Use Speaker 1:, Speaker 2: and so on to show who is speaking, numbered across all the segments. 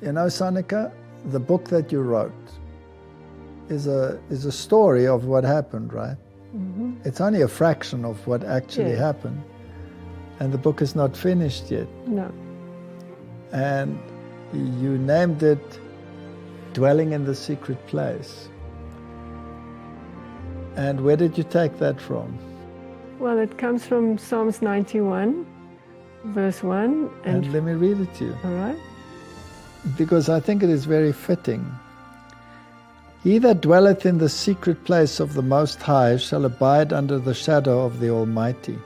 Speaker 1: You know, Sonica, the book that you wrote is a story of what happened, right?
Speaker 2: Mm-hmm.
Speaker 1: It's only a fraction of what actually happened. And the book is not finished yet.
Speaker 2: No.
Speaker 1: And you named it Dwelling in the Secret Place. And where did you take that from?
Speaker 2: Well, it comes from Psalms 91, verse 1.
Speaker 1: And let me read it to you.
Speaker 2: All right.
Speaker 1: Because I think it is very fitting. He that dwelleth in the secret place of the Most High shall abide under the shadow of the Almighty.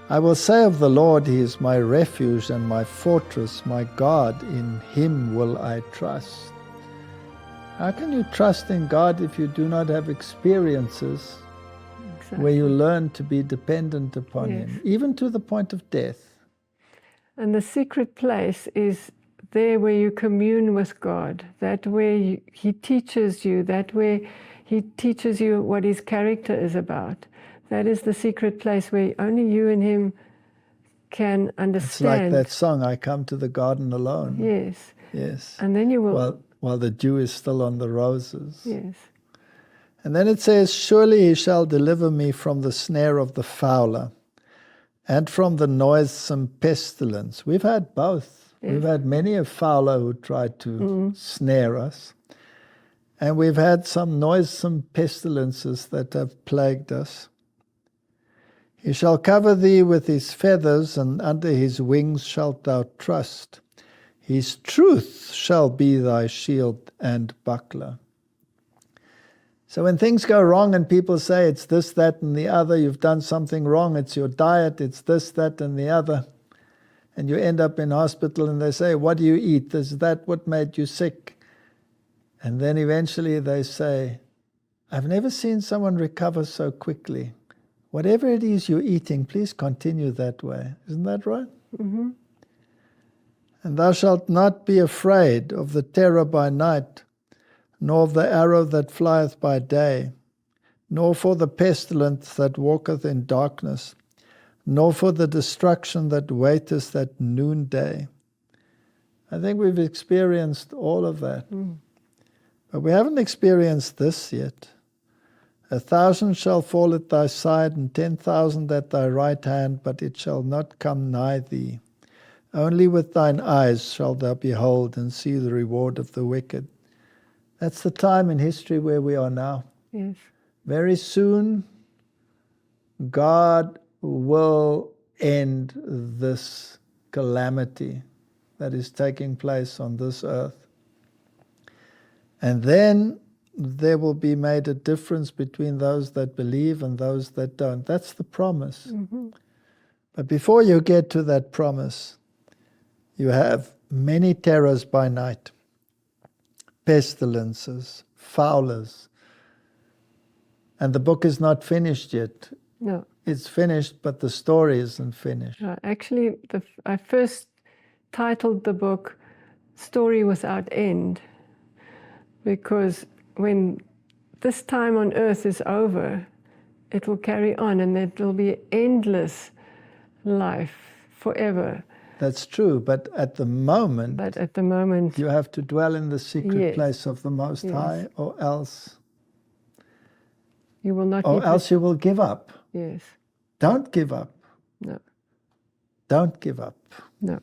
Speaker 1: I will say of the Lord, He is my refuge and my fortress, my God, in Him will I trust. How can you trust in God if you do not have experiences where you learn to be dependent upon Him, even to the point of death?
Speaker 2: And the secret place is there where you commune with God, that where He teaches you, that where He teaches you what His character is about. That is the secret place where only you and Him can understand.
Speaker 1: It's like that song, I come to the garden alone.
Speaker 2: Yes.
Speaker 1: Yes.
Speaker 2: And then you will...
Speaker 1: While the dew is still on the roses.
Speaker 2: Yes.
Speaker 1: And then it says, surely He shall deliver me from the snare of the fowler and from the noisome pestilence. We've had both. Yes. We've had many a fowler who tried to snare us. And we've had some noisome pestilences that have plagued us. He shall cover thee with His feathers, and under His wings shalt thou trust. His truth shall be thy shield and buckler. So when things go wrong and people say it's this, that, and the other, you've done something wrong, it's your diet, it's this, that, and the other, and you end up in hospital and they say, what do you eat? Is that what made you sick? And then eventually they say, I've never seen someone recover so quickly. Whatever it is you're eating, please continue that way. Isn't that right?
Speaker 2: Mm-hmm.
Speaker 1: And thou shalt not be afraid of the terror by night, nor of the arrow that flieth by day, nor for the pestilence that walketh in darkness, nor for the destruction that waiteth at noonday. I think we've experienced all of that. But we haven't experienced this yet. 1,000 shall fall at thy side, and 10,000 at thy right hand, but it shall not come nigh thee. Only with thine eyes shalt thou behold and see the reward of the wicked. That's the time in history where we are now.
Speaker 2: Yes.
Speaker 1: Very soon, God will end this calamity that is taking place on this earth. And then there will be made a difference between those that believe and those that don't. That's the promise.
Speaker 2: Mm-hmm.
Speaker 1: But before you get to that promise, you have many terrors by night, pestilences, fowlers. And the book is not finished yet.
Speaker 2: No.
Speaker 1: It's finished, but the story isn't finished.
Speaker 2: Actually, I first titled the book Story Without End, because when this time on earth is over, it will carry on, and it will be endless life forever.
Speaker 1: That's true, but at the moment,
Speaker 2: you
Speaker 1: have to dwell in the secret place of the Most High, or else
Speaker 2: you will not.
Speaker 1: Or else you will give up.
Speaker 2: Yes.
Speaker 1: Don't give up.
Speaker 2: No.
Speaker 1: Don't give up.
Speaker 2: No.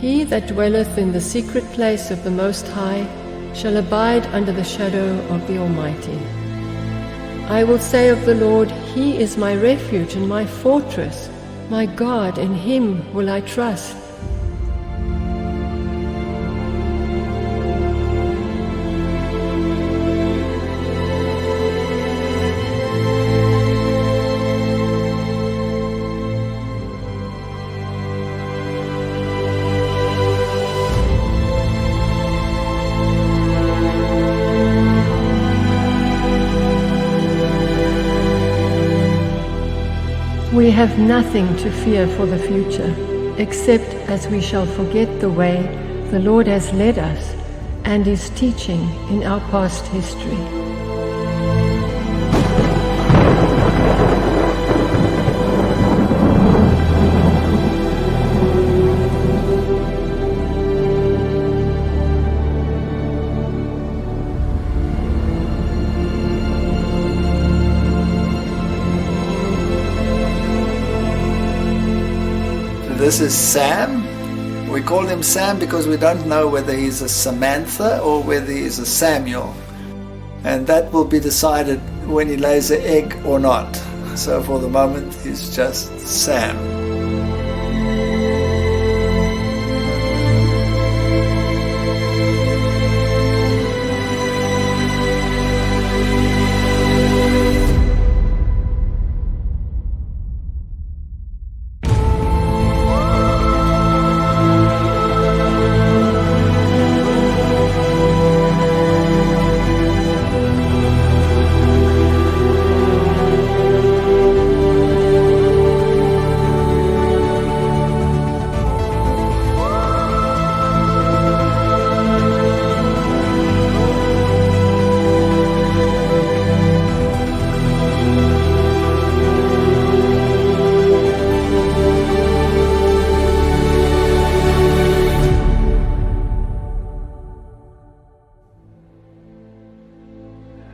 Speaker 2: He that dwelleth in the secret place of the Most High shall abide under the shadow of the Almighty. I will say of the Lord, He is my refuge and my fortress, my God, in Him will I trust. We have nothing to fear for the future, except as we shall forget the way the Lord has led us and is teaching in our past history.
Speaker 1: This is Sam. We call him Sam because we don't know whether he's a Samantha or whether he's a Samuel. And that will be decided when he lays an egg or not. So for the moment, he's just Sam.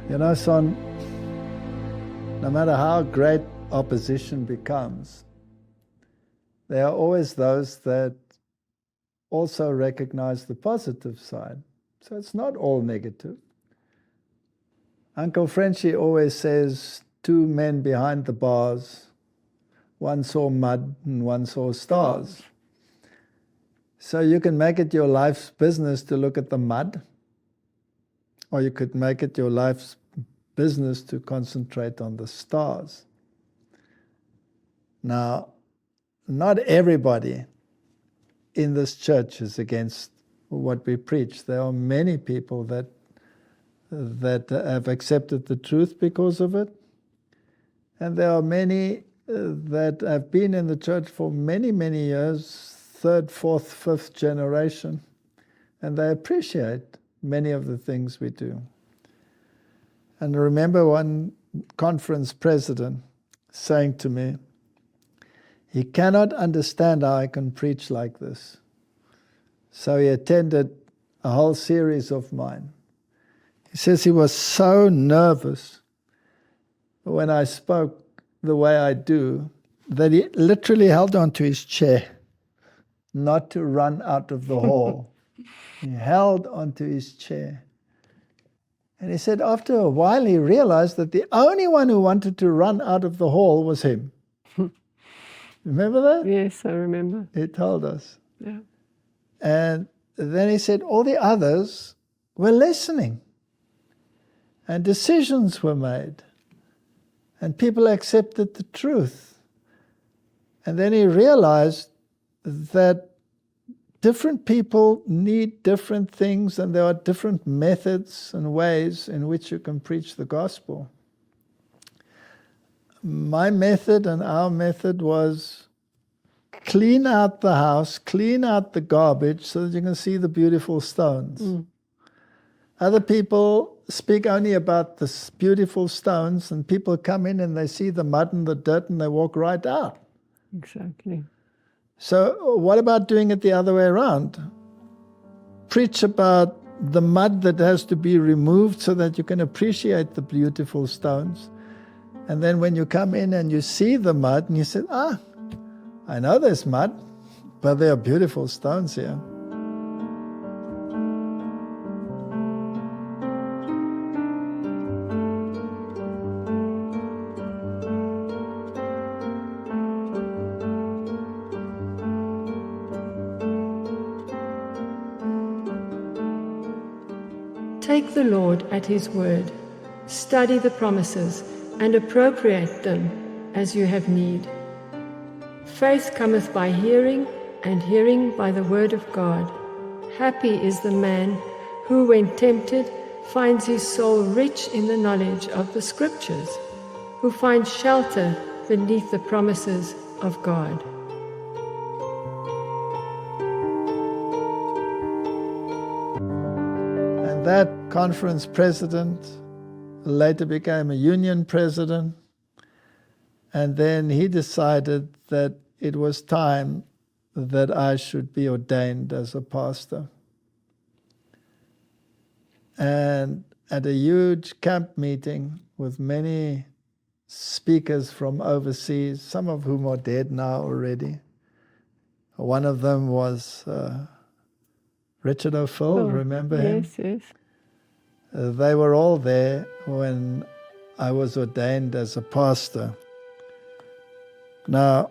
Speaker 1: You know, son, no matter how great opposition becomes, there are always those that also recognize the positive side. So it's not all negative. Uncle Frenchie always says, 2 men behind the bars, one saw mud and one saw stars. So you can make it your life's business to look at the mud, or you could make it your life's business to concentrate on the stars. Now, not everybody in this church is against what we preach. There are many people that have accepted the truth because of it. And there are many that have been in the church for many, many years, 3rd, 4th, 5th generation, and they appreciate many of the things we do. And I remember one conference president saying to me, he cannot understand how I can preach like this. So he attended a whole series of mine. He says he was so nervous when I spoke the way I do that he literally held on to his chair not to run out of the hall. He held onto his chair. And he said after a while he realized that the only one who wanted to run out of the hall was him. Remember that?
Speaker 2: Yes, I remember.
Speaker 1: He told us.
Speaker 2: Yeah.
Speaker 1: And then he said all the others were listening. And decisions were made. And people accepted the truth. And then he realized that different people need different things, and there are different methods and ways in which you can preach the gospel. My method and our method was clean out the house, clean out the garbage so that you can see the beautiful stones. Mm. Other people speak only about the beautiful stones, and people come in and they see the mud and the dirt and they walk right out.
Speaker 2: Exactly.
Speaker 1: So what about doing it the other way around? Preach about the mud that has to be removed so that you can appreciate the beautiful stones. And then when you come in and you see the mud and you say, I know there's mud, But there are beautiful stones here.
Speaker 2: Take the Lord at His word, study the promises, and appropriate them as you have need. Faith cometh by hearing, and hearing by the word of God. Happy is the man who, when tempted, finds his soul rich in the knowledge of the Scriptures, who finds shelter beneath the promises of God.
Speaker 1: And that conference president later became a union president, and then he decided that it was time that I should be ordained as a pastor. And at a huge camp meeting with many speakers from overseas, some of whom are dead now already. One of them was Richard O'Phil, remember him?
Speaker 2: Yes, yes.
Speaker 1: They were all there when I was ordained as a pastor. Now,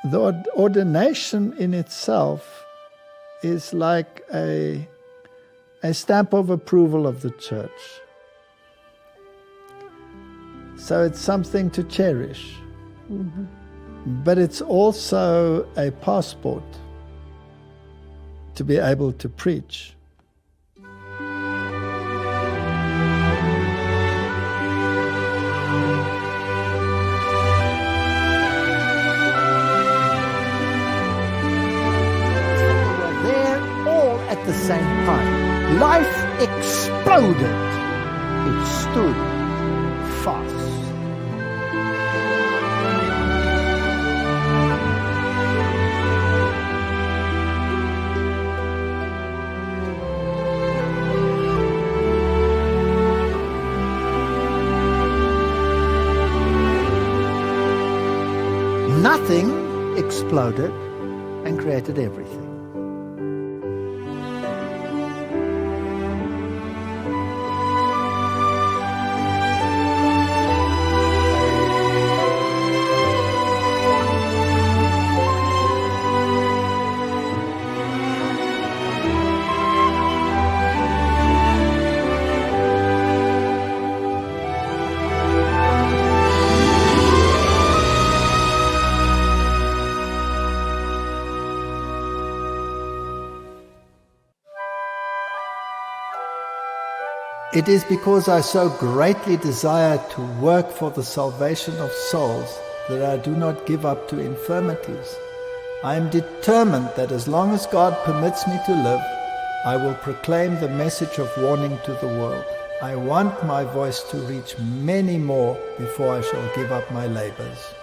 Speaker 1: the ordination in itself is like a stamp of approval of the church. So it's something to cherish. Mm-hmm. But it's also a passport to be able to preach.
Speaker 3: At the same time, life exploded. It stood fast. Nothing exploded and created everything. It is because I so greatly desire to work for the salvation of souls that I do not give up to infirmities. I am determined that as long as God permits me to live, I will proclaim the message of warning to the world. I want my voice to reach many more before I shall give up my labors.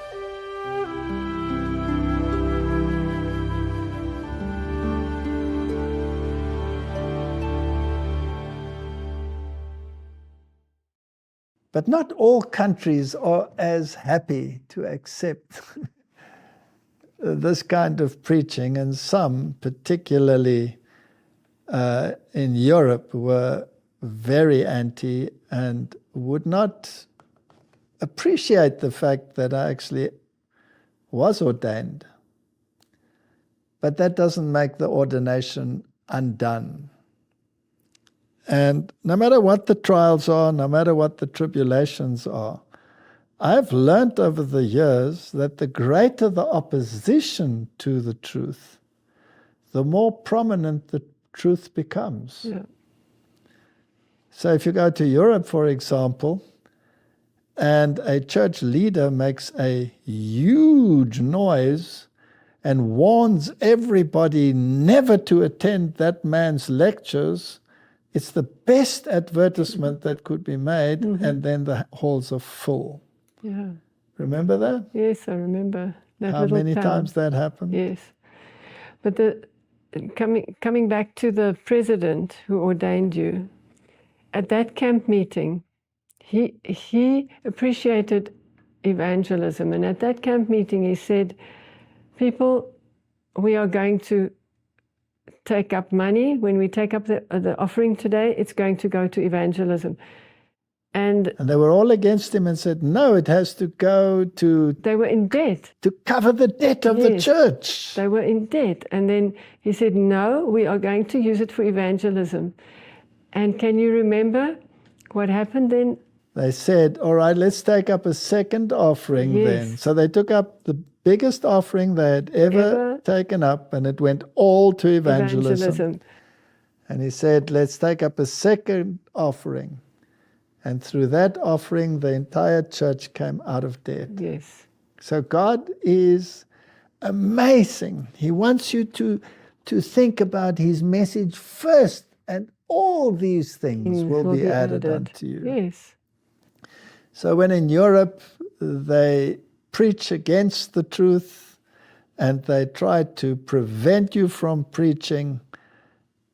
Speaker 1: But not all countries are as happy to accept this kind of preaching, and some, particularly in Europe, were very anti and would not appreciate the fact that I actually was ordained. But that doesn't make the ordination undone. And no matter what the trials are, no matter what the tribulations are, I've learned over the years that the greater the opposition to the truth, the more prominent the truth becomes.
Speaker 2: Yeah.
Speaker 1: So if you go to Europe, for example, and a church leader makes a huge noise and warns everybody never to attend that man's lectures, it's the best advertisement that could be made, mm-hmm. and then the halls are full.
Speaker 2: Yeah.
Speaker 1: Remember that?
Speaker 2: Yes, I remember.
Speaker 1: How many times that happened?
Speaker 2: Yes. But coming back to the president who ordained you, at that camp meeting, he appreciated evangelism. And at that camp meeting, he said, people, we are going to take up money. When we take up the offering today, it's going to go to evangelism. And
Speaker 1: they were all against him and said, no, it has to go to...
Speaker 2: They were in debt.
Speaker 1: To cover the debt of the church.
Speaker 2: They were in debt. And then he said, no, we are going to use it for evangelism. And can you remember what happened then?
Speaker 1: They said, all right, let's take up a second offering then. So they took up the biggest offering they had ever taken up, and it went all to evangelism. And he said, let's take up a second offering. And through that offering, the entire church came out of debt.
Speaker 2: Yes.
Speaker 1: So God is amazing. He wants you to think about his message first, and all these things will be added unto you.
Speaker 2: Yes.
Speaker 1: So when in Europe they preach against the truth and they try to prevent you from preaching,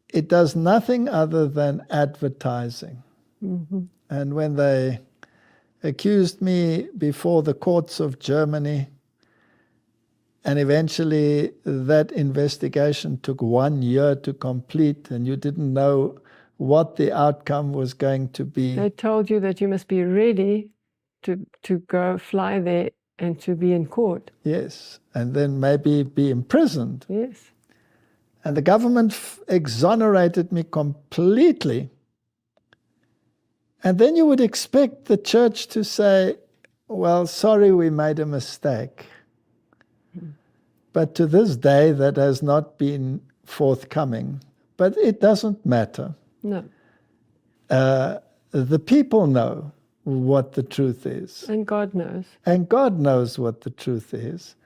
Speaker 1: it does nothing other than advertising.
Speaker 2: Mm-hmm.
Speaker 1: And when they accused me before the courts of Germany, and eventually that investigation took 1 year to complete, and you didn't know what the outcome was going to be.
Speaker 2: They told you that you must be ready to go fly there and to be in court.
Speaker 1: Yes, and then maybe be imprisoned.
Speaker 2: Yes.
Speaker 1: And the government exonerated me completely. And then you would expect the church to say, well, sorry, we made a mistake. But to this day, that has not been forthcoming. But it doesn't matter.
Speaker 2: No.
Speaker 1: The people know what the truth is.
Speaker 2: And God knows.
Speaker 1: And God knows what the truth is.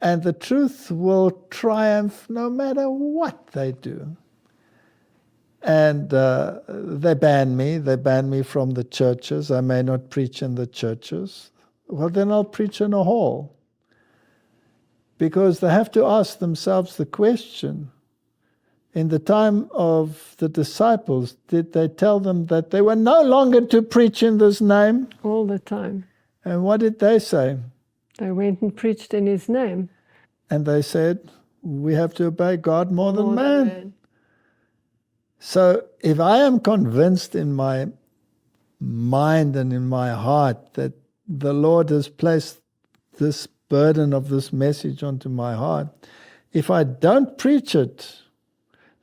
Speaker 1: And the truth will triumph no matter what they do. And they ban me. They ban me from the churches. I may not preach in the churches. Well, then I'll preach in a hall. Because they have to ask themselves the question, in the time of the disciples, did they tell them that they were no longer to preach in this name?
Speaker 2: All the time.
Speaker 1: And what did they say?
Speaker 2: They went and preached in his name.
Speaker 1: And they said, we have to obey God more than man. So if I am convinced in my mind and in my heart that the Lord has placed this burden of this message onto my heart, if I don't preach it,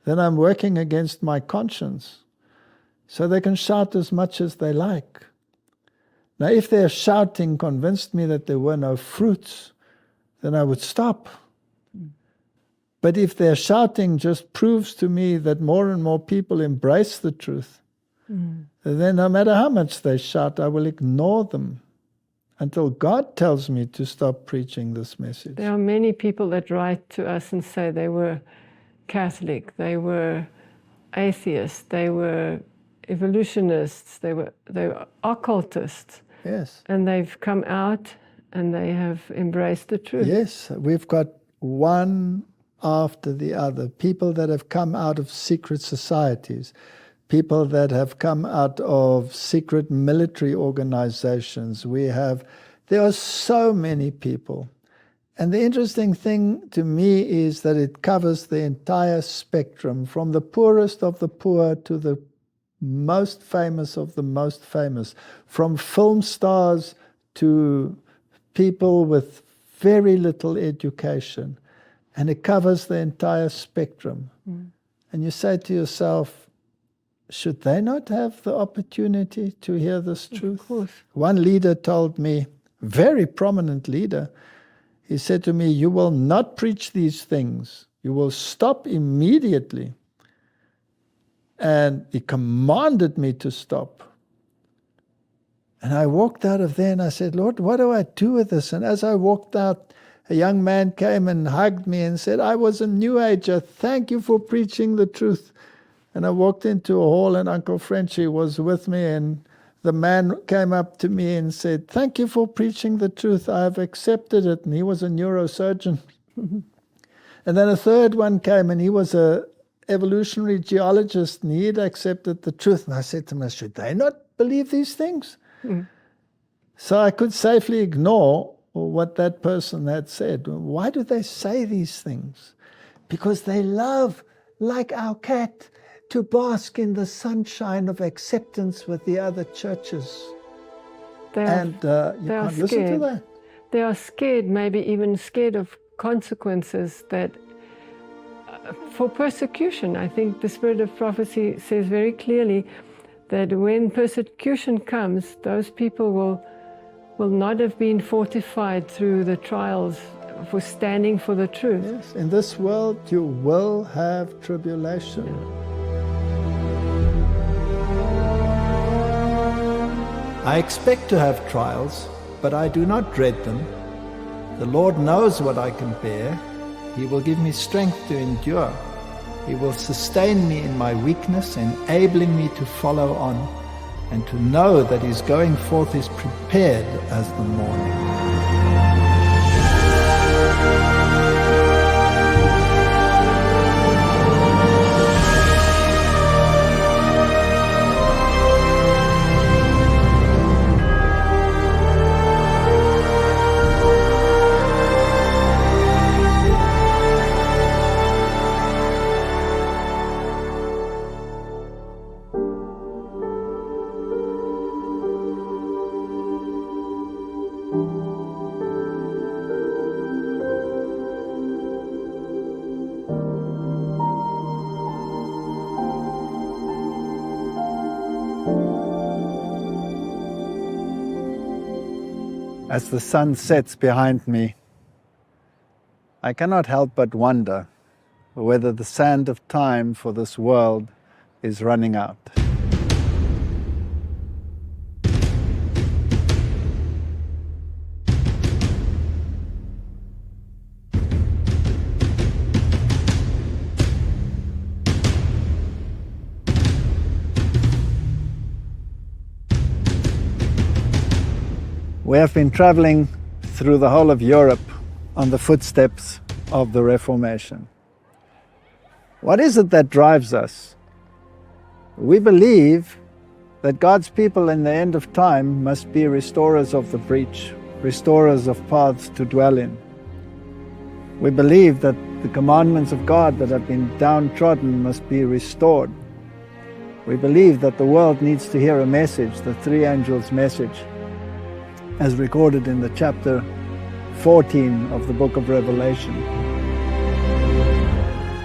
Speaker 1: then I'm working against my conscience. So they can shout as much as they like. Now, if their shouting convinced me that there were no fruits, then I would stop. But if their shouting just proves to me that more and more people embrace the truth, then no matter how much they shout, I will ignore them until God tells me to stop preaching this message.
Speaker 2: There are many people that write to us and say they were Catholic, they were atheists, they were evolutionists, they were occultists.
Speaker 1: Yes.
Speaker 2: And they've come out and they have embraced the truth.
Speaker 1: Yes, we've got one after the other. People that have come out of secret societies, people that have come out of secret military organizations. There are so many people. And the interesting thing to me is that it covers the entire spectrum, from the poorest of the poor to the most famous of the most famous, from film stars to people with very little education. And it covers the entire spectrum. And you say to yourself, should they not have the opportunity to hear this truth?
Speaker 2: Of course.
Speaker 1: One leader told me, very prominent leader, he said to me, you will not preach these things. You will stop immediately. And he commanded me to stop. And I walked out of there and I said, Lord, what do I do with this? And as I walked out, a young man came and hugged me and said, I was a New Ager. Thank you for preaching the truth. And I walked into a hall and Uncle Frenchy was with me, and the man came up to me and said, thank you for preaching the truth. I have accepted it. And he was a neurosurgeon. And then a third one came, and he was a evolutionary geologist, and he had accepted the truth. And I said to him, should they not believe these things? So I could safely ignore or what that person had said. Why do they say these things? Because they love, like our cat, to bask in the sunshine of acceptance with the other churches. You can't listen to that.
Speaker 2: They are scared, maybe even scared of consequences that for persecution. I think the Spirit of Prophecy says very clearly that when persecution comes, those people will not have been fortified through the trials for standing for the truth.
Speaker 1: Yes, in this world you will have tribulation.
Speaker 3: I expect to have trials, but I do not dread them. The Lord knows what I can bear. He will give me strength to endure. He will sustain me in my weakness, enabling me to follow on, and to know that His going forth is prepared as the morning.
Speaker 1: As the sun sets behind me, I cannot help but wonder whether the sand of time for this world is running out. We have been traveling through the whole of Europe on the footsteps of the Reformation. What is it that drives us? We believe that God's people in the end of time must be restorers of the breach, restorers of paths to dwell in. We believe that the commandments of God that have been downtrodden must be restored. We believe that the world needs to hear a message, the three angels' message, as recorded in the chapter 14 of the book of Revelation.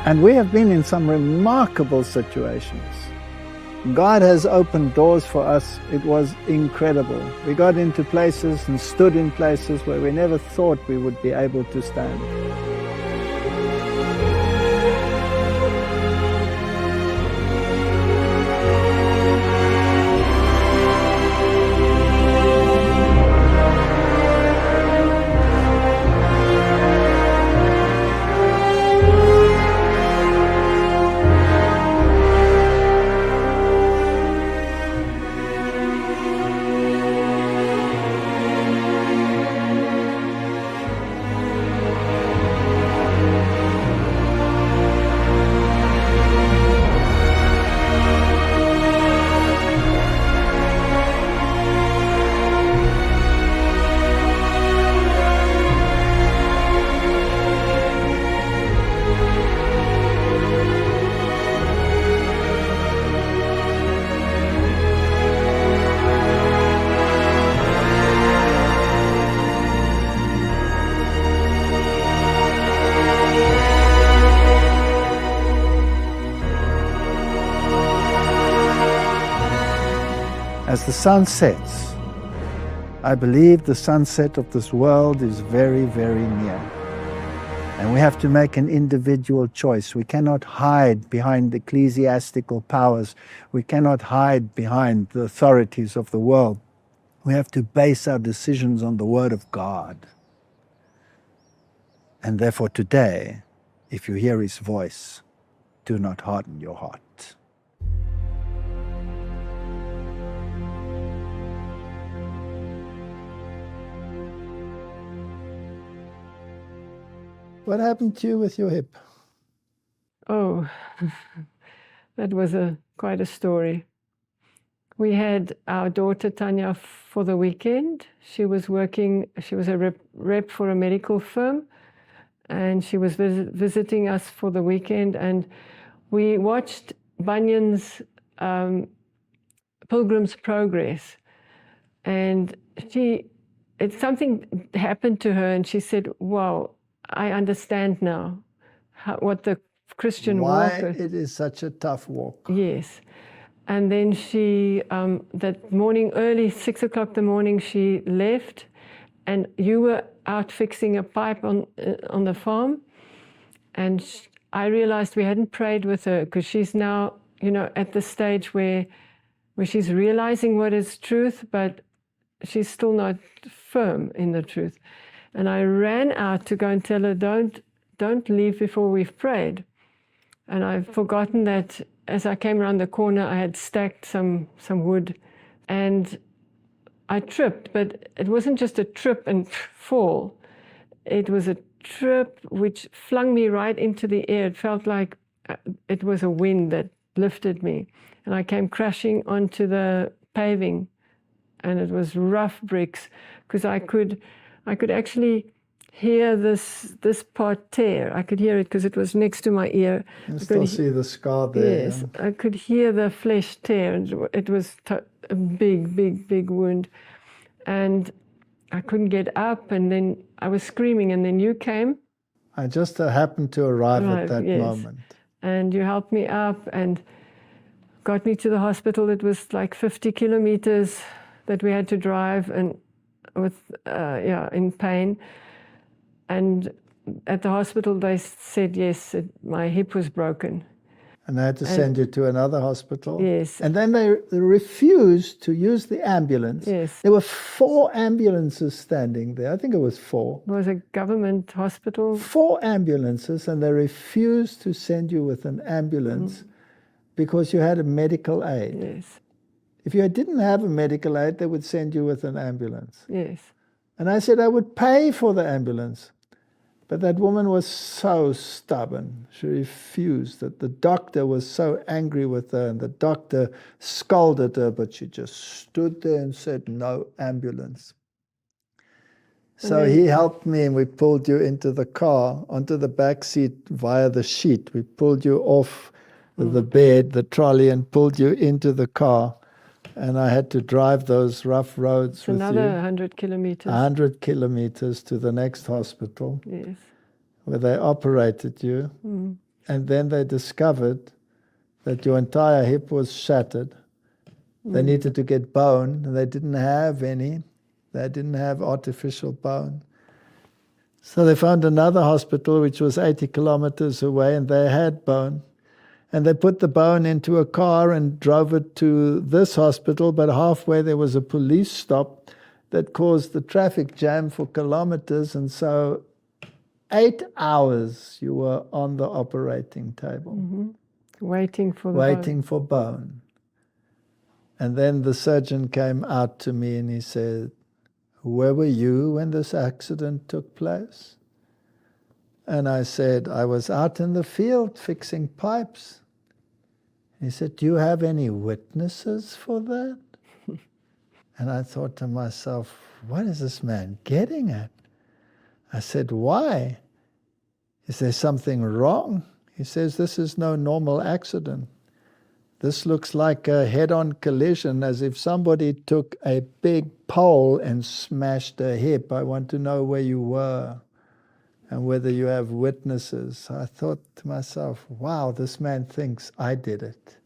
Speaker 1: And we have been in some remarkable situations. God has opened doors for us. It was incredible. We got into places and stood in places where we never thought we would be able to stand. As the sun sets, I believe the sunset of this world is very, very near. And we have to make an individual choice. We cannot hide behind ecclesiastical powers. We cannot hide behind the authorities of the world. We have to base our decisions on the Word of God. And therefore today, if you hear His voice, do not harden your heart. What happened to you with your hip?
Speaker 2: Oh, that was quite a story. We had our daughter Tanya for the weekend. She was a rep for a medical firm, and she was visiting us for the weekend, and we watched Bunyan's Pilgrim's Progress, and something happened to her, and she said, "Wow, I understand now what the Christian walk is."
Speaker 1: Why it is such a tough walk.
Speaker 2: Yes. And then she, that morning, early 6 o'clock the morning, she left, and you were out fixing a pipe on the farm, and I realized we hadn't prayed with her, because she's now, at the stage where she's realizing what is truth, but she's still not firm in the truth. And I ran out to go and tell her, don't leave before we've prayed. And I've forgotten that as I came around the corner, I had stacked some wood, and I tripped, but it wasn't just a trip and fall. It was a trip which flung me right into the air. It felt like it was a wind that lifted me, and I came crashing onto the paving, and it was rough bricks, because I could actually hear this part tear. I could hear it because it was next to my ear.
Speaker 1: You still see the scar there.
Speaker 2: Yes, I could hear the flesh tear. It was a big wound, and I couldn't get up, and then I was screaming, and then you came.
Speaker 1: I just happened to arrive at that moment.
Speaker 2: And you helped me up and got me to the hospital. It was like 50 kilometers that we had to drive, and in pain. And at the hospital, they said, yes, my hip was broken.
Speaker 1: And they had to send you to another hospital?
Speaker 2: Yes.
Speaker 1: And then they refused to use the ambulance.
Speaker 2: Yes.
Speaker 1: There were 4 ambulances standing there. I think it was 4.
Speaker 2: It was a government hospital.
Speaker 1: 4 ambulances, and they refused to send you with an ambulance because you had a medical aid.
Speaker 2: Yes.
Speaker 1: If you didn't have a medical aid, they would send you with an ambulance.
Speaker 2: Yes.
Speaker 1: And I said I would pay for the ambulance. But that woman was so stubborn. She refused. That the doctor was so angry with her, and the doctor scolded her, but she just stood there and said, no ambulance. So he helped me, and we pulled you into the car, onto the back seat via the sheet. We pulled you off the bed, the trolley, and pulled you into the car. And I had to drive those rough roads with
Speaker 2: another
Speaker 1: you.
Speaker 2: 100 kilometers.
Speaker 1: 100 kilometers to the next hospital.
Speaker 2: Yes.
Speaker 1: Where they operated you. And then they discovered that your entire hip was shattered. They needed to get bone, and they didn't have any. They didn't have artificial bone. So they found another hospital which was 80 kilometers away, and they had bone. And they put the bone into a car and drove it to this hospital, but halfway there was a police stop that caused the traffic jam for kilometers, and so 8 hours you were on the operating table.
Speaker 2: Waiting for
Speaker 1: bone. And then the surgeon came out to me and he said, where were you when this accident took place? And I said, I was out in the field fixing pipes. He said, do you have any witnesses for that? And I thought to myself, what is this man getting at? I said, why? Is there something wrong? He says, this is no normal accident. This looks like a head-on collision, as if somebody took a big pole and smashed a hip. I want to know where you were and whether you have witnesses. I thought to myself, wow, this man thinks I did it.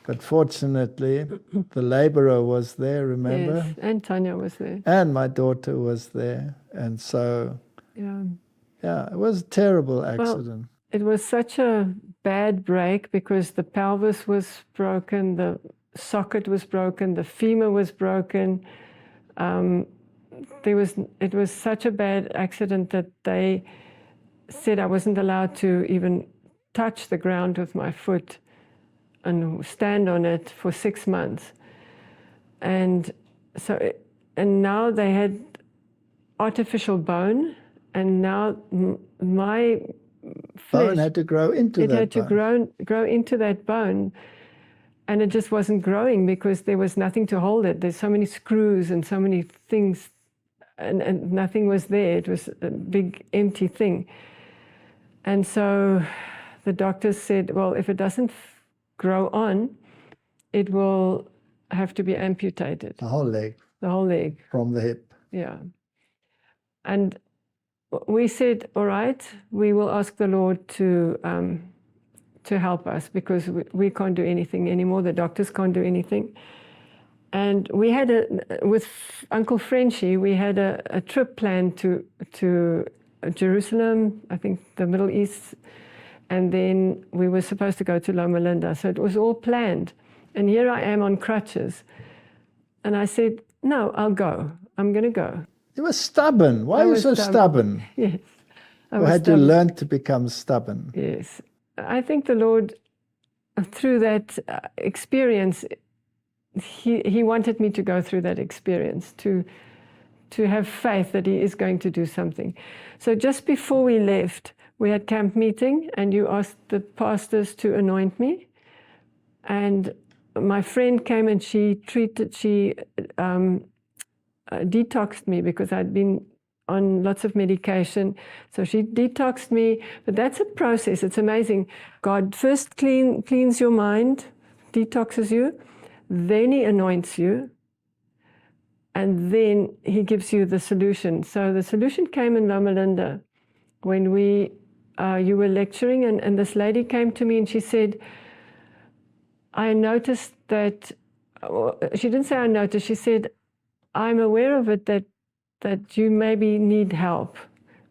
Speaker 1: But fortunately, the laborer was there, remember?
Speaker 2: Yes, and Tanya was there.
Speaker 1: And my daughter was there. And so, yeah, it was a terrible accident.
Speaker 2: Well, it was such a bad break because the pelvis was broken, the socket was broken, the femur was broken. It was such a bad accident that they said I wasn't allowed to even touch the ground with my foot and stand on it for 6 months. And so, and now they had artificial bone, and now my flesh,
Speaker 1: bone had to grow into that bone.
Speaker 2: It had to grow into that bone. And it just wasn't growing because there was nothing to hold it. There's so many screws and so many things, and nothing was there. It was a big empty thing. And so the doctors said, well, if it doesn't grow on, it will have to be amputated.
Speaker 1: The whole leg.
Speaker 2: The whole leg.
Speaker 1: From the hip.
Speaker 2: Yeah. And we said, all right, we will ask the Lord to help us, because we can't do anything anymore. The doctors can't do anything. And we had with Uncle Frenchie, we had a trip planned to Jerusalem, I think the Middle East, and then we were supposed to go to Loma Linda. So it was all planned. And here I am on crutches. And I said, no, I'll go. I'm going to go.
Speaker 1: You were stubborn. Why are you so stubborn?
Speaker 2: Yes.
Speaker 1: Or had you learned to become stubborn?
Speaker 2: Yes. I think the Lord, through that experience, He wanted me to go through that experience, to have faith that He is going to do something. So just before we left, we had camp meeting, and you asked the pastors to anoint me. And my friend came and she detoxed me because I'd been on lots of medication. So she detoxed me. But that's a process. It's amazing. God first cleans your mind, detoxes you, then He anoints you, and then He gives you the solution. So the solution came in Loma Linda when you were lecturing, and this lady came to me and she said, I noticed that, she didn't say I noticed, she said, I'm aware of it that you maybe need help.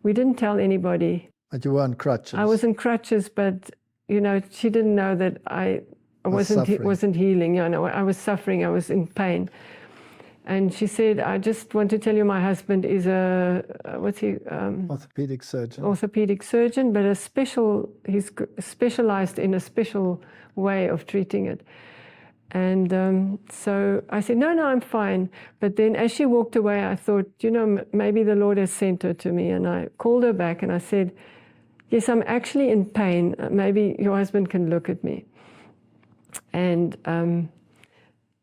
Speaker 2: We didn't tell anybody.
Speaker 1: But you were on crutches.
Speaker 2: I was in crutches, but, she didn't know that I wasn't healing. I was suffering, I was in pain. And she said, I just want to tell you my husband is
Speaker 1: orthopedic surgeon.
Speaker 2: Orthopedic surgeon, but he's specialized in a special way of treating it. And so I said, no, I'm fine. But then as she walked away, I thought, maybe the Lord has sent her to me. And I called her back and I said, yes, I'm actually in pain. Maybe your husband can look at me. And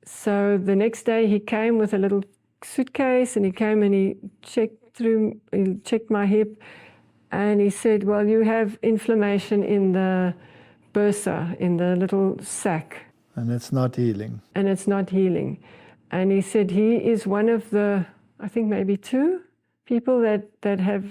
Speaker 2: so the next day he came with a little suitcase, and he came and he checked my hip, and he said, well, you have inflammation in the bursa, in the little sac.
Speaker 1: And it's not healing.
Speaker 2: And it's not healing. And he said he is one of the, I think maybe 2 people that have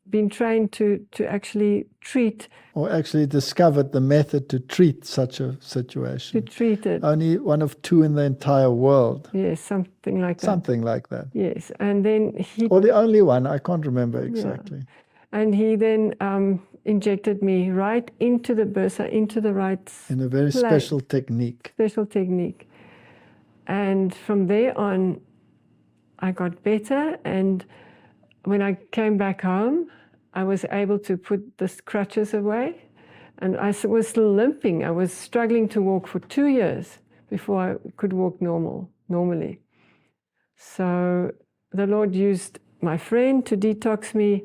Speaker 2: been trained to actually treat.
Speaker 1: Or actually discovered the method to treat such a situation.
Speaker 2: To treat it.
Speaker 1: Only one of 2 in the entire world.
Speaker 2: Yes, something like that.
Speaker 1: Something like that.
Speaker 2: Yes, and then he...
Speaker 1: Or the only one, I can't remember exactly.
Speaker 2: Yeah. And he then injected me right into the bursa, into the right...
Speaker 1: In a very special technique.
Speaker 2: Special technique. And from there on, I got better, and when I came back home, I was able to put the crutches away, and I was still limping. I was struggling to walk for 2 years before I could walk normally. So the Lord used my friend to detox me.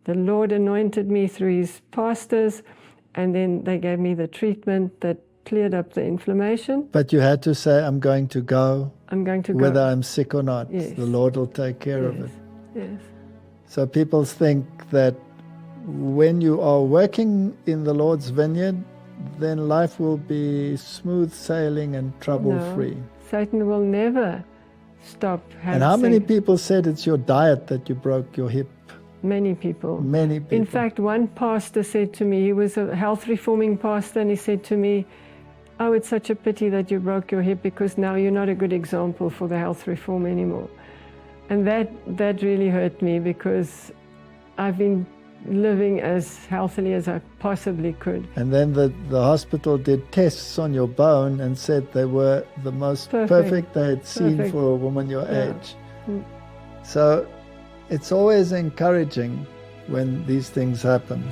Speaker 2: The Lord anointed me through His pastors, and then they gave me the treatment that cleared up the inflammation.
Speaker 1: But you had to say, I'm going to go.
Speaker 2: I'm going to go.
Speaker 1: Whether I'm sick or not.
Speaker 2: Yes.
Speaker 1: The Lord will take care of it.
Speaker 2: Yes.
Speaker 1: So people think that when you are working in the Lord's vineyard, then life will be smooth sailing and trouble-free.
Speaker 2: No, Satan will never stop having...
Speaker 1: And how many people said it's your diet that you broke your hip?
Speaker 2: Many people.
Speaker 1: Many people.
Speaker 2: In fact, one pastor said to me, he was a health reforming pastor, and he said to me, oh, it's such a pity that you broke your hip, because now you're not a good example for the health reform anymore. And that really hurt me, because I've been living as healthily as I possibly could.
Speaker 1: And then the hospital did tests on your bone and said they were the most perfect they had seen for a woman your age. So it's always encouraging when these things happen.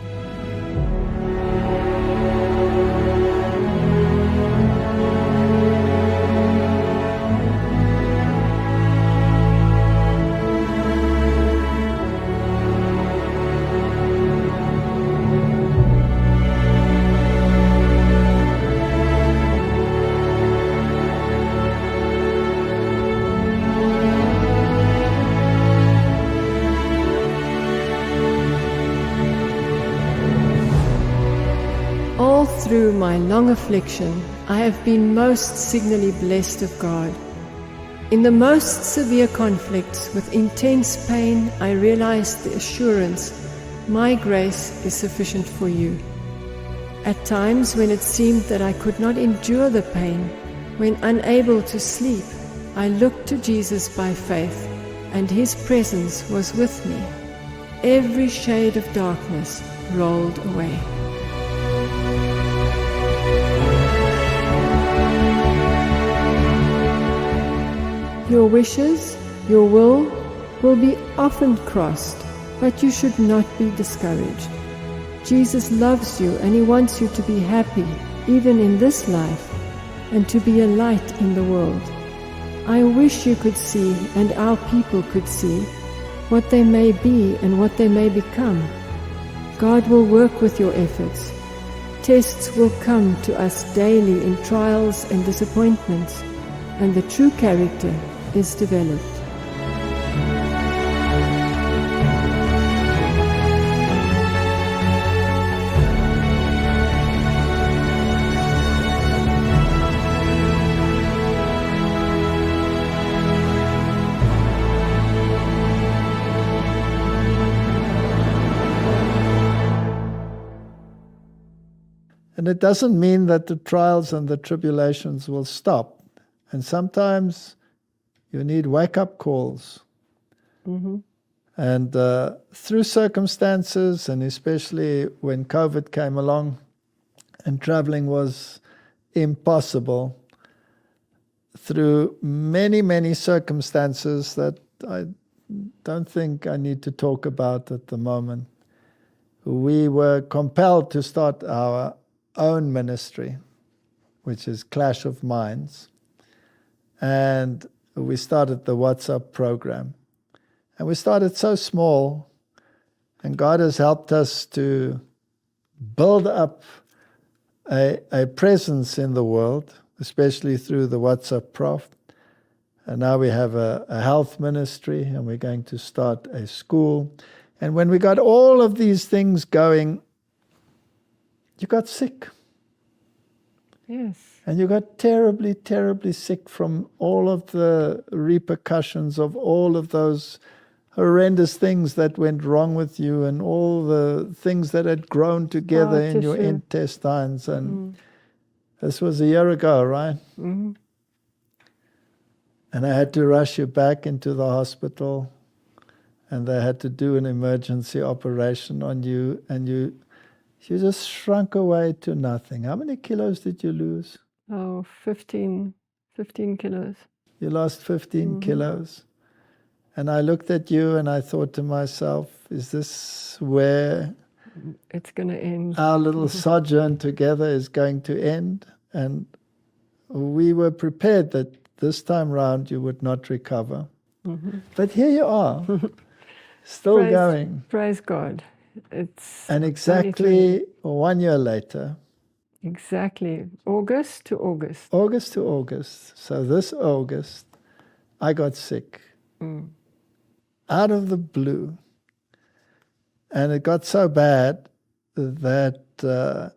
Speaker 2: through my long affliction, I have been most signally blessed of God. In the most severe conflicts with intense pain, I realized the assurance, my grace is sufficient for you. At times when it seemed that I could not endure the pain, when unable to sleep, I looked to Jesus by faith, and His presence was with me. Every shade of darkness rolled away. Your wishes, your will be often crossed, but you should not be discouraged. Jesus loves you and He wants you to be happy, even in this life, and to be a light in the world. I wish you could see, and our people could see, what they may be and what they may become. God will work with your efforts. Tests will come to us daily in trials and disappointments, and the true character is developed.
Speaker 1: And it doesn't mean that the trials and the tribulations will stop. And sometimes you need wake-up calls.
Speaker 2: Mm-hmm.
Speaker 1: And through circumstances, and especially when COVID came along and traveling was impossible, through many, many circumstances that I don't think I need to talk about at the moment, we were compelled to start our own ministry, which is Clash of Minds. And we started the WhatsApp program. And we started so small, and God has helped us to build up a presence in the world, especially through the WhatsApp Prof. And now we have a health ministry, and we're going to start a school. And when we got all of these things going, you got sick.
Speaker 2: Yes.
Speaker 1: And you got terribly, terribly sick from all of the repercussions of all of those horrendous things that went wrong with you, and all the things that had grown together in your intestines. And this was a year ago, right?
Speaker 2: Mm-hmm.
Speaker 1: And I had to rush you back into the hospital, and they had to do an emergency operation on you, and you just shrunk away to nothing. How many kilos did you lose?
Speaker 2: Oh, 15 kilos.
Speaker 1: You lost 15 kilos. And I looked at you and I thought to myself, is this where
Speaker 2: it's going to end?
Speaker 1: Our little sojourn together is going to end? And we were prepared that this time round you would not recover.
Speaker 2: Mm-hmm.
Speaker 1: But here you are, still going.
Speaker 2: Praise God.
Speaker 1: And exactly 1 year later.
Speaker 2: Exactly. August to August.
Speaker 1: August to August. So this August, I got sick. Out of the blue. And it got so bad that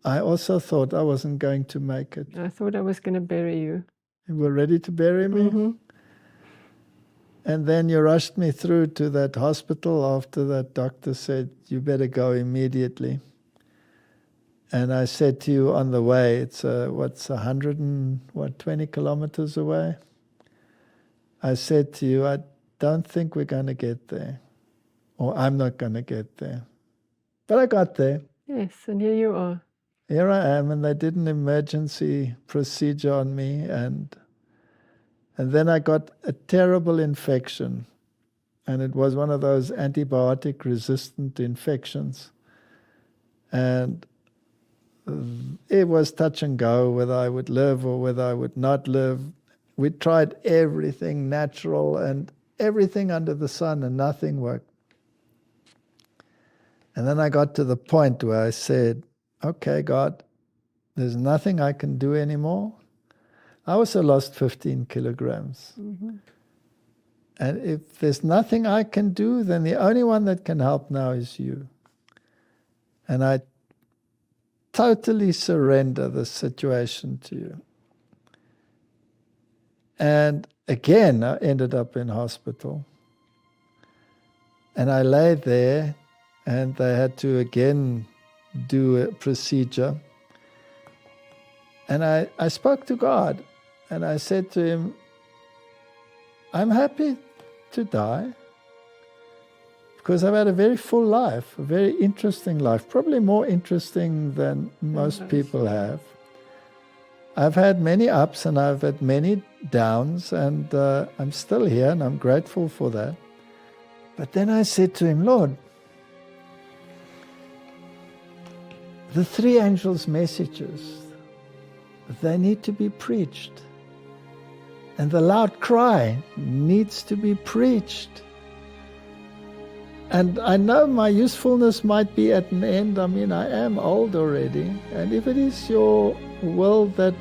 Speaker 1: I also thought I wasn't going to make it.
Speaker 2: I thought I was going to bury you.
Speaker 1: You were ready to bury me?
Speaker 2: Mm-hmm.
Speaker 1: And then you rushed me through to that hospital after that doctor said, you better go immediately. And I said to you on the way, it's 120 kilometers away? I said to you, I don't think we're going to get there. Or I'm not going to get there. But I got there.
Speaker 2: Yes, and here you are.
Speaker 1: Here I am, and they did an emergency procedure on me, and then I got a terrible infection. And it was one of those antibiotic-resistant infections. And it was touch and go whether I would live or whether I would not live. We tried everything natural and everything under the sun, and nothing worked. And then I got to the point where I said, okay, God, there's nothing I can do anymore. I also lost 15 kilograms.
Speaker 2: Mm-hmm.
Speaker 1: And if there's nothing I can do, then the only one that can help now is you. And I totally surrender the situation to you. And again, I ended up in hospital. And I lay there, and they had to again do a procedure. And I spoke to God, and I said to him, I'm happy to die, because I've had a very full life, a very interesting life, probably more interesting than most people have. I've had many ups and I've had many downs, and I'm still here, and I'm grateful for that. But then I said to him, Lord, the three angels' messages, they need to be preached. And the loud cry needs to be preached. And I know my usefulness might be at an end. I mean, I am old already. And if it is your will that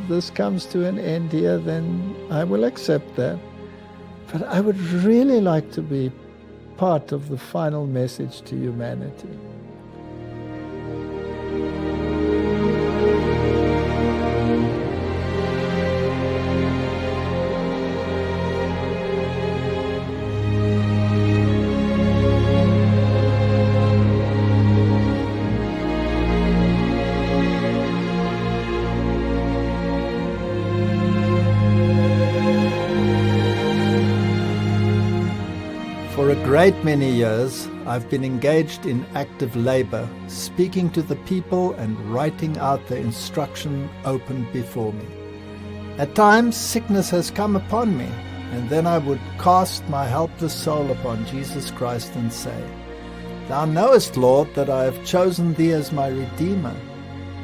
Speaker 1: this comes to an end here, then I will accept that. But I would really like to be part of the final message to humanity.
Speaker 3: For a great many years, I've been engaged in active labor, speaking to the people and writing out the instruction opened before me. At times, sickness has come upon me, and then I would cast my helpless soul upon Jesus Christ and say, Thou knowest, Lord, that I have chosen Thee as my Redeemer.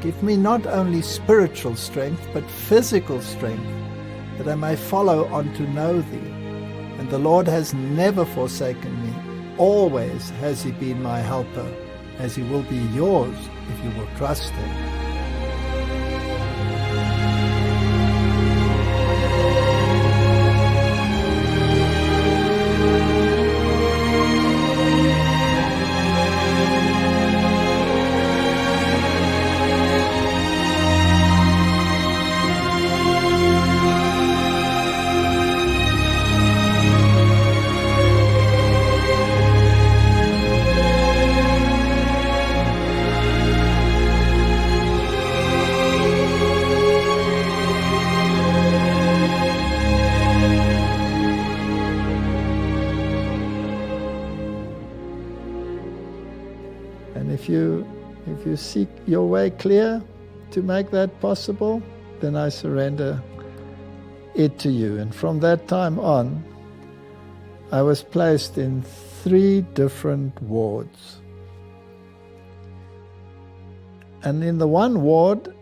Speaker 3: Give me not only spiritual strength, but physical strength, that I may follow on to know Thee. And the Lord has never forsaken me. Always has He been my helper, as He will be yours if you will trust Him.
Speaker 1: If you seek your way clear to make that possible, then I surrender it to you. And from that time on, I was placed in 3 different wards. And in the one ward,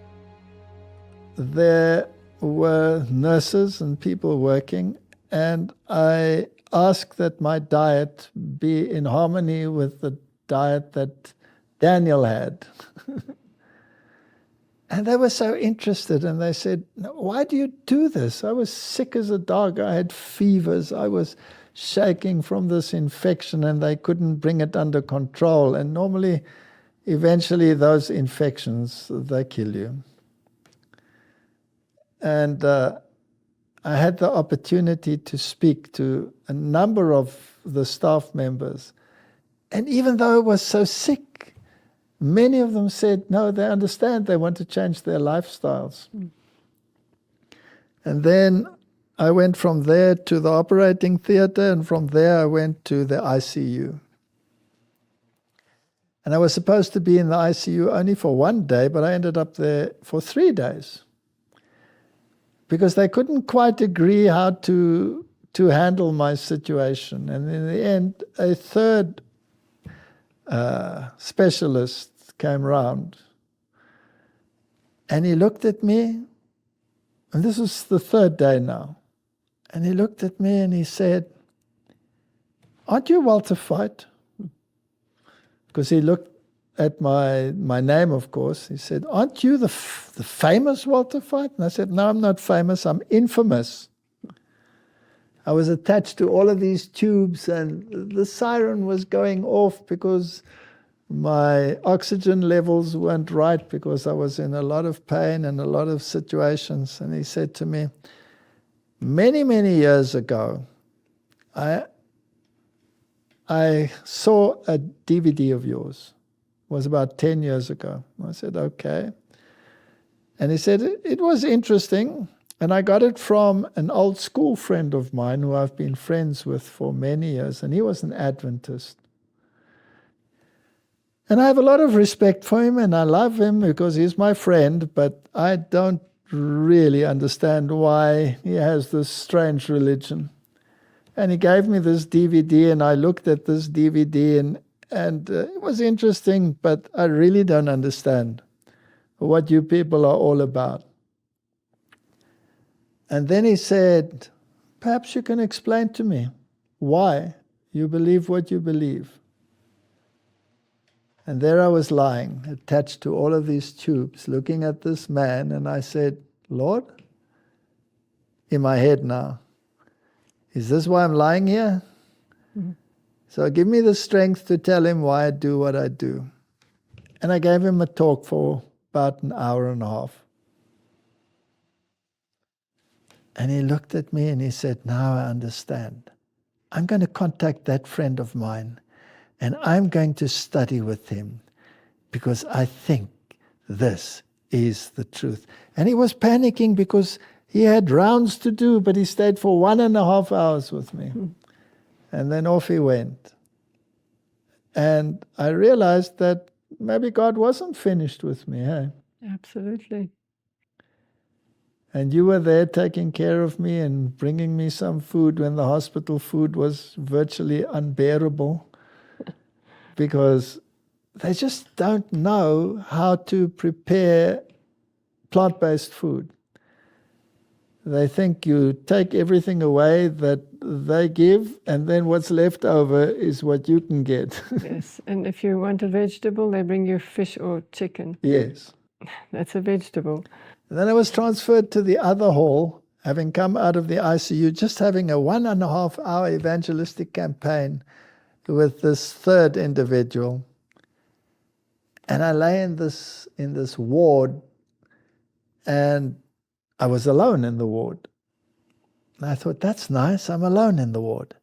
Speaker 1: there were nurses and people working, and I asked that my diet be in harmony with the diet that Daniel had. And they were so interested, and they said, why do you do this? I was sick as a dog. I had fevers. I was shaking from this infection, and they couldn't bring it under control. And normally, eventually, those infections, they kill you. And I had the opportunity to speak to a number of the staff members. And even though I was so sick, many of them said, no, they understand. They want to change their lifestyles. And then I went from there to the operating theater, and from there I went to the ICU. And I was supposed to be in the ICU only for 1 day, but I ended up there for 3 days. Because they couldn't quite agree how to handle my situation. And in the end, a third specialist came round, and he looked at me, and this was the 3rd day now, and he looked at me and he said, aren't you Walter Veith? Because he looked at my name, of course. He said, aren't you the famous Walter Veith? And I said, no, I'm not famous, I'm infamous. I was attached to all of these tubes, and the siren was going off because my oxygen levels weren't right because I was in a lot of pain and a lot of situations. And he said to me, many, many years ago, I saw a DVD of yours. It was about 10 years ago. I said, okay. And he said, it was interesting. And I got it from an old school friend of mine who I've been friends with for many years. And he was an Adventist. And I have a lot of respect for him, and I love him because he's my friend, but I don't really understand why he has this strange religion. And he gave me this DVD, and I looked at this DVD, and it was interesting, but I really don't understand what you people are all about. And then he said, perhaps you can explain to me why you believe what you believe. And there I was lying, attached to all of these tubes, looking at this man, and I said, Lord, in my head now, is this why I'm lying here? Mm-hmm. So give me the strength to tell him why I do what I do. And I gave him a talk for about an hour and a half. And he looked at me and he said, now I understand. I'm going to contact that friend of mine, and I'm going to study with him because I think this is the truth. And he was panicking because he had rounds to do, but he stayed for 1.5 hours with me. And then off he went. And I realized that maybe God wasn't finished with me. Hey?
Speaker 2: Absolutely.
Speaker 1: And you were there taking care of me and bringing me some food when the hospital food was virtually unbearable. Because they just don't know how to prepare plant-based food. They think you take everything away that they give, and then what's left over is what you can get.
Speaker 2: Yes, and if you want a vegetable, they bring you fish or chicken.
Speaker 1: Yes.
Speaker 2: That's a vegetable.
Speaker 1: And then I was transferred to the other hall, having come out of the ICU, just having a 1.5 hour evangelistic campaign with this third individual. And I lay in this ward, and I was alone in the ward. And I thought, that's nice, I'm alone in the ward.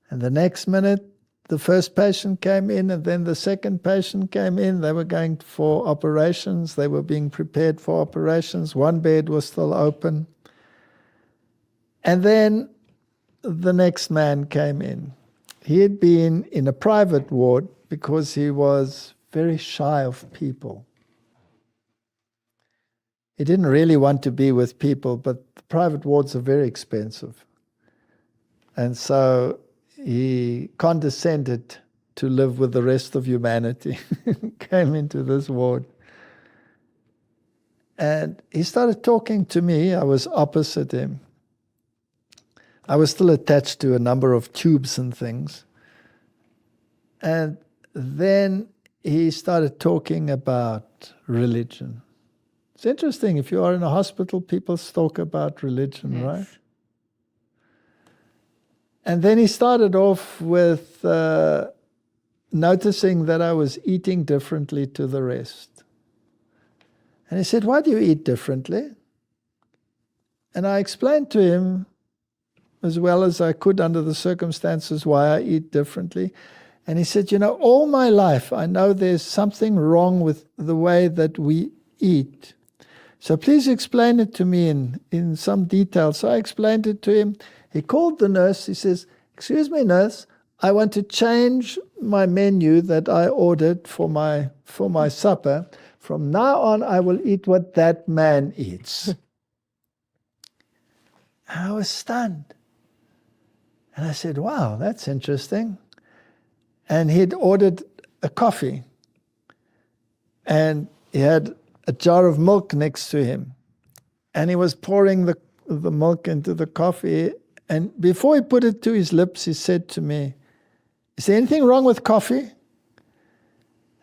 Speaker 1: And the next minute, the first patient came in, and then the second patient came in. They were going for operations. They were being prepared for operations. One bed was still open. And then the next man came in. He had been in a private ward because he was very shy of people. He didn't really want to be with people, but the private wards are very expensive. And so he condescended to live with the rest of humanity. Came into this ward. And he started talking to me. I was opposite him. I was still attached to a number of tubes and things. And then he started talking about religion. It's interesting, if you are in a hospital, people talk about religion, yes. Right? And then he started off with noticing that I was eating differently to the rest. And he said, why do you eat differently? And I explained to him, as well as I could under the circumstances, why I eat differently. And he said, all my life I know there's something wrong with the way that we eat. So please explain it to me in some detail. So I explained it to him. He called the nurse. He says, excuse me, nurse, I want to change my menu that I ordered for my supper. From now on, I will eat what that man eats. And I was stunned. And I said, wow, that's interesting. And he'd ordered a coffee. And he had a jar of milk next to him. And he was pouring the milk into the coffee. And before he put it to his lips, he said to me, is there anything wrong with coffee?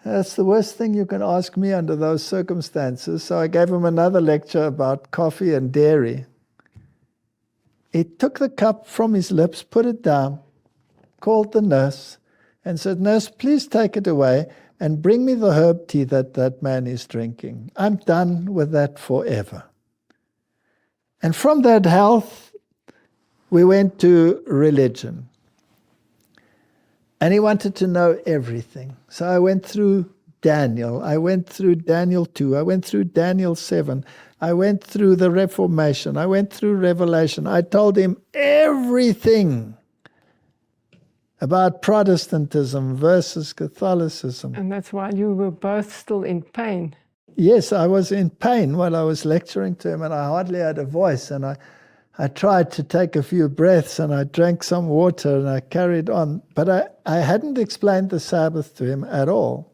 Speaker 1: That's the worst thing you can ask me under those circumstances. So I gave him another lecture about coffee and dairy. He took the cup from his lips, put it down, called the nurse, and said, "Nurse, please take it away and bring me the herb tea that man is drinking. I'm done with that forever." And from that health, we went to religion. And he wanted to know everything. So I went through Daniel. I went through Daniel 2. I went through Daniel 7. I went through the Reformation. I went through Revelation. I told him everything about Protestantism versus Catholicism.
Speaker 2: And that's why you were both still in pain.
Speaker 1: Yes, I was in pain while I was lecturing to him, and I hardly had a voice. And I tried to take a few breaths, and I drank some water, and I carried on. But I hadn't explained the Sabbath to him at all.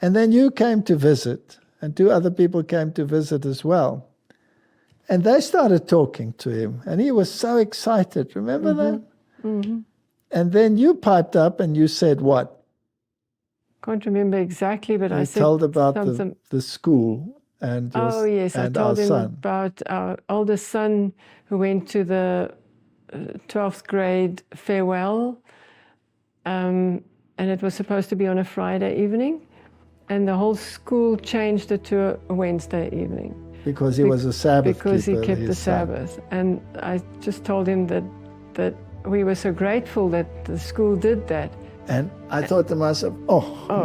Speaker 1: And then you came to visit, and 2 other people came to visit as well. And they started talking to him, and he was so excited. Remember that?
Speaker 2: Mm-hmm.
Speaker 1: And then you piped up and you said what?
Speaker 2: Can't remember exactly, but I
Speaker 1: You
Speaker 2: said
Speaker 1: told about
Speaker 2: something.
Speaker 1: the school and your,
Speaker 2: Oh, yes, I
Speaker 1: and
Speaker 2: told
Speaker 1: our
Speaker 2: him
Speaker 1: son.
Speaker 2: about our oldest son who went to the 12th grade farewell. And it was supposed to be on a Friday evening. And the whole school changed it to a Wednesday evening.
Speaker 1: Because he was a Sabbath
Speaker 2: Because
Speaker 1: keeper,
Speaker 2: he kept the
Speaker 1: his son.
Speaker 2: Sabbath. And I just told him that we were so grateful that the school did that.
Speaker 1: And I thought to myself,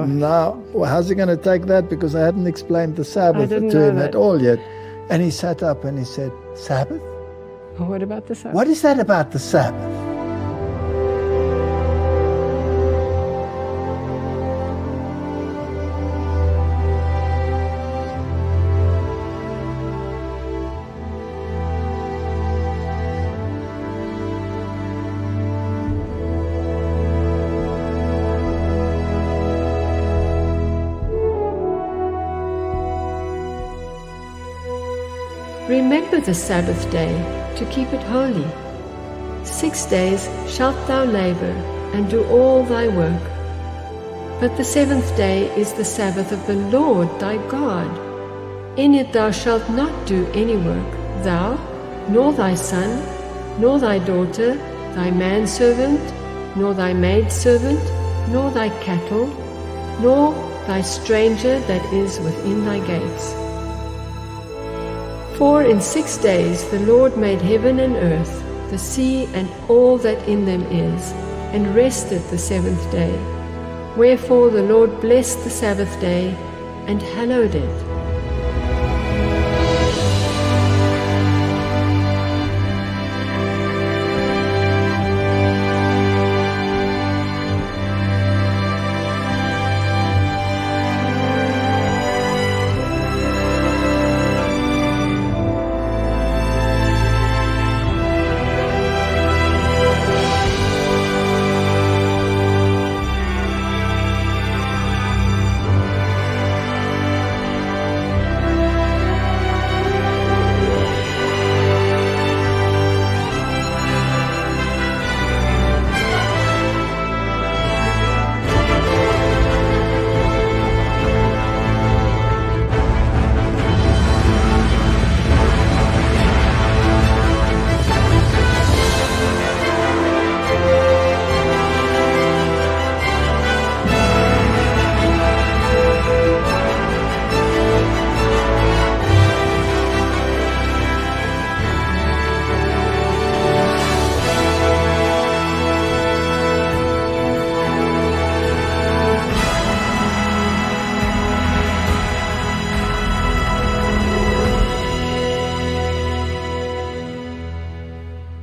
Speaker 1: now, how's he going to take that? Because I hadn't explained the Sabbath to
Speaker 2: didn't know
Speaker 1: him
Speaker 2: that.
Speaker 1: at all yet. And he sat up and he said, "Sabbath?
Speaker 2: What about the Sabbath?
Speaker 1: What is that about the Sabbath?"
Speaker 4: Remember the Sabbath day, to keep it holy. 6 days shalt thou labor, and do all thy work. But the 7th day is the Sabbath of the Lord thy God. In it thou shalt not do any work, thou, nor thy son, nor thy daughter, thy manservant, nor thy maidservant, nor thy cattle, nor thy stranger that is within thy gates. For in 6 days the Lord made heaven and earth, the sea and all that in them is, and rested the 7th day. Wherefore the Lord blessed the Sabbath day, and hallowed it.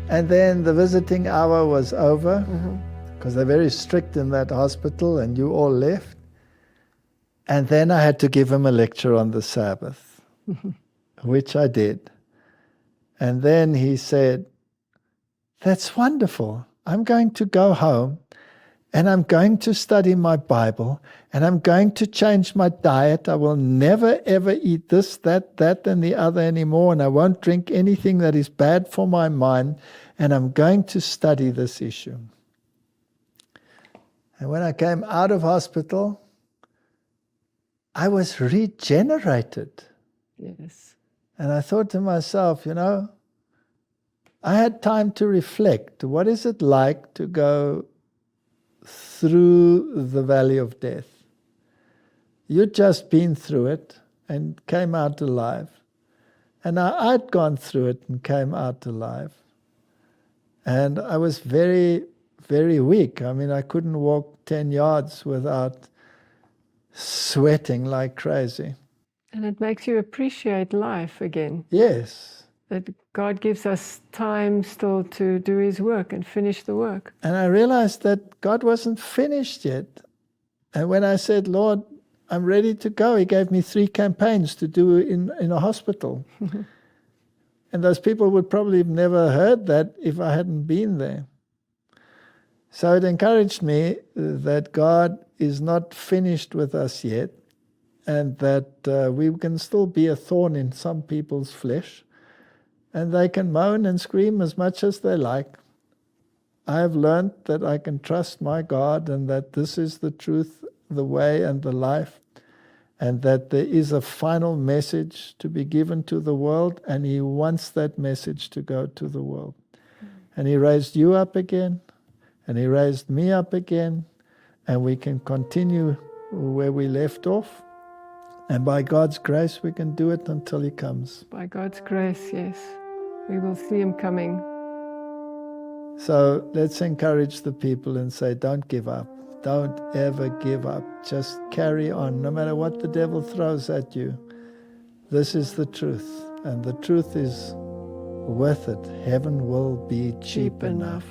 Speaker 1: And then the visiting hour was over, because they're very strict in that hospital, and you all left. And then I had to give him a lecture on the Sabbath, which I did. And then he said, "That's wonderful. I'm going to go home, and I'm going to study my Bible, and I'm going to change my diet. I will never, ever eat this, that, and the other anymore, and I won't drink anything that is bad for my mind, and I'm going to study this issue." And when I came out of hospital, I was regenerated.
Speaker 2: Yes.
Speaker 1: And I thought to myself, I had time to reflect. What is it like to go through the valley of death. You'd just been through it and came out alive. And I'd gone through it and came out alive. And I was very, very weak. I mean, I couldn't walk 10 yards without sweating like crazy.
Speaker 2: And it makes you appreciate life again.
Speaker 1: Yes.
Speaker 2: That God gives us time still to do His work and finish the work.
Speaker 1: And I realized that God wasn't finished yet. And when I said, Lord, I'm ready to go, He gave me 3 campaigns to do in a hospital. And those people would probably have never heard that if I hadn't been there. So it encouraged me that God is not finished with us yet, and that we can still be a thorn in some people's flesh, and they can moan and scream as much as they like. I have learned that I can trust my God, and that this is the truth, the way, and the life, and that there is a final message to be given to the world, and He wants that message to go to the world. And He raised you up again, and He raised me up again, and we can continue where we left off. And by God's grace, we can do it until He comes.
Speaker 2: By God's grace, yes. We will see Him coming.
Speaker 1: So let's encourage the people and say, don't give up. Don't ever give up. Just carry on, no matter what the devil throws at you. This is the truth, and the truth is worth it. Heaven will be cheap enough.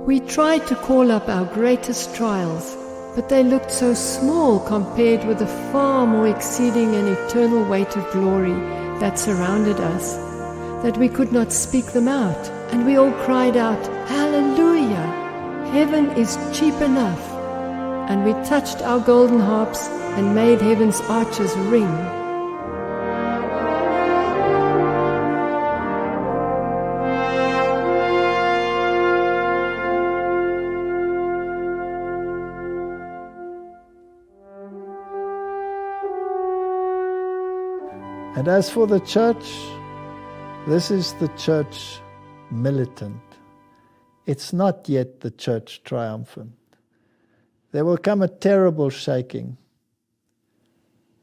Speaker 4: We tried to call up our greatest trials, but they looked so small compared with the far more exceeding and eternal weight of glory that surrounded us, that we could not speak them out, and we all cried out, Hallelujah! Heaven is cheap enough. And we touched our golden harps and made heaven's arches ring.
Speaker 1: And as for the church, this is the church militant. It's not yet the church triumphant. There will come a terrible shaking,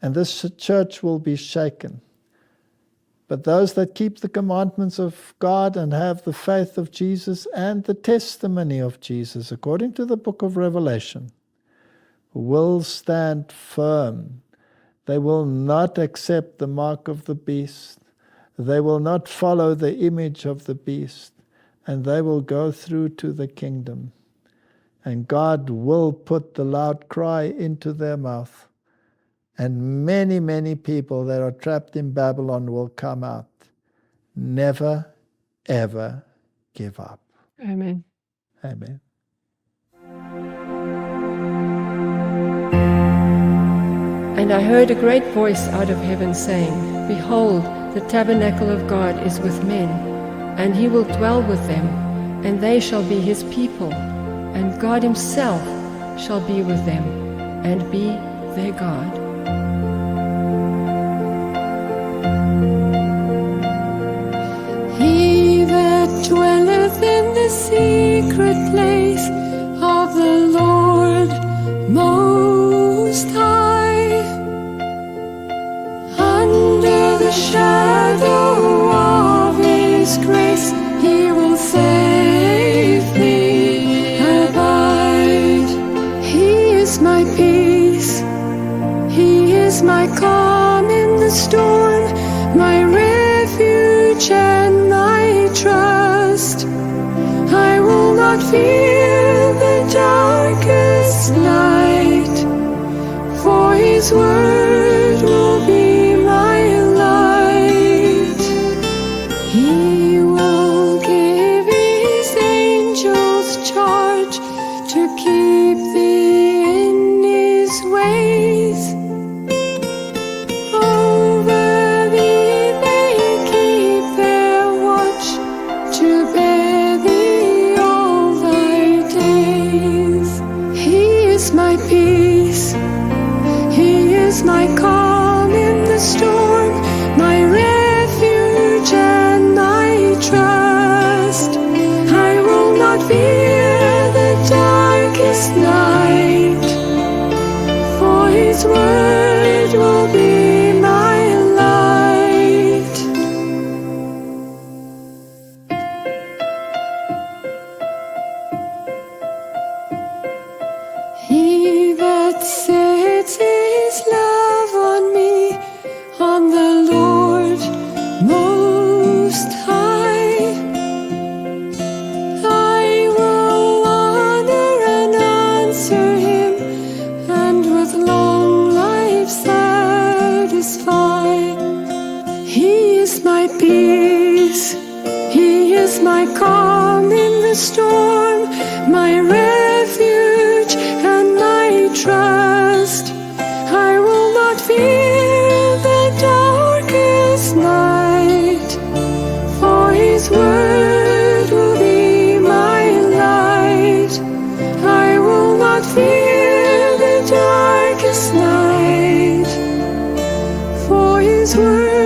Speaker 1: and this church will be shaken. But those that keep the commandments of God and have the faith of Jesus and the testimony of Jesus, according to the book of Revelation, will stand firm. They will not accept the mark of the beast. They will not follow the image of the beast. And they will go through to the kingdom. And God will put the loud cry into their mouth. And many, many people that are trapped in Babylon will come out. Never, ever give up.
Speaker 2: Amen.
Speaker 1: Amen.
Speaker 4: And I heard a great voice out of heaven saying, Behold, the tabernacle of God is with men, and He will dwell with them, and they shall be His people, and God Himself shall be with them, and be their God. He that dwelleth in the secret place of the Lord Most High, under the shadow of His grace, He will safely abide. He is my peace, He is my calm in the storm, my refuge and my trust. I will not fear the darkest night, for His word will be my light. He will give His angels charge to keep thee in His ways.
Speaker 5: storm, my refuge and my trust. I will not fear the darkest night, for His word will be my light. He that sets His love on me, on the Lord Most High, I will honor and answer Him, and with long life satisfy. He is my peace, He is my calm in the storm, my refuge and my trust. I will not fear the darkest night, for His word will be my light. I will not fear the darkest night, for His word